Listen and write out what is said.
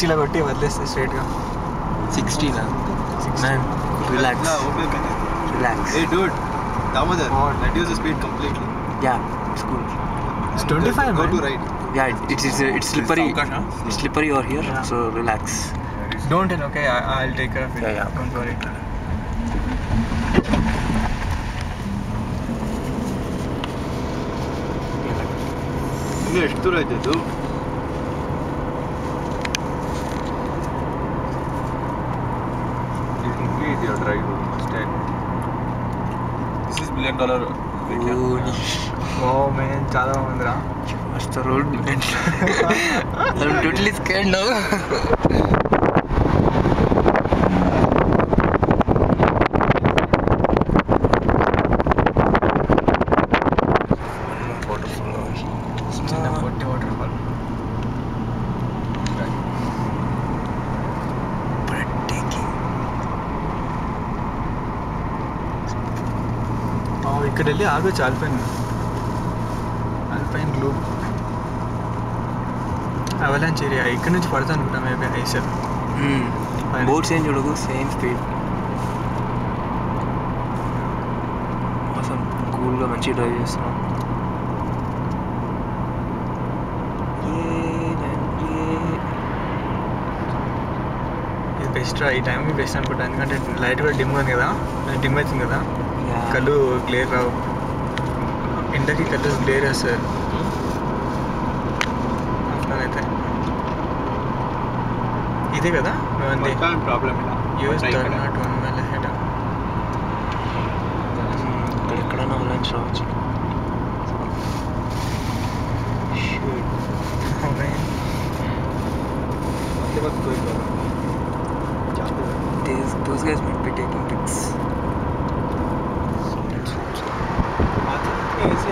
60లో కొట్టి వదిలేస్తే స్ట్రైట్గా 60 man, relax. Relax. Hey dude, Damodar, reduce the speed completely. Yeah, it's cool. It's 25 Go man. to right. Yeah, it's slippery. It's slippery over here, Yeah. so relax. Don't tell, okay? I'll take care of it. Yeah. Don't worry. ಇನ್ನು ಎಷ್ಟು ದೂರ ಐತೆ ಇದು? Increase your drive style. This is $1 billion. Oh man, చాలా బాగుందిరా. What's the road? I'm totally scared now. చిన్న పొట్టి water fall. ఇక్కడ వెళ్ళి ఆగొచ్చు ఆల్పైన్ గ్లూబ్ అవలాంచ్ ఏరియా ఇక్కడ నుంచి పడతా అనుకుంటా మేబీ ఐస్ బోట్స్ ఏం చూడకు సేమ్ స్పీడ్ అసలు కూల్గా మంచిగా డ్రైవ్ చేస్తున్నాం. ఇది బెస్ట్ రా, ఈ టైంకి బెస్ట్ అనుకుంటా. ఎందుకంటే లైట్ కూడా డిమ్ ఉంది కదా, డిమ్ అవుతుంది కదా, కళ్ళు గ్లేర్ రావు. ఎండకి కళ్ళు గ్లేర్ వస్తుంది ఆఫ్టర్ అయితే. ఇదే కదా ప్రాబ్లం ఇలా use turn not 1 mile ahead. ఇక్కడ ఎక్కడైనా అవలాంచ్ రావచ్చు. Those guys might be taking pics. AC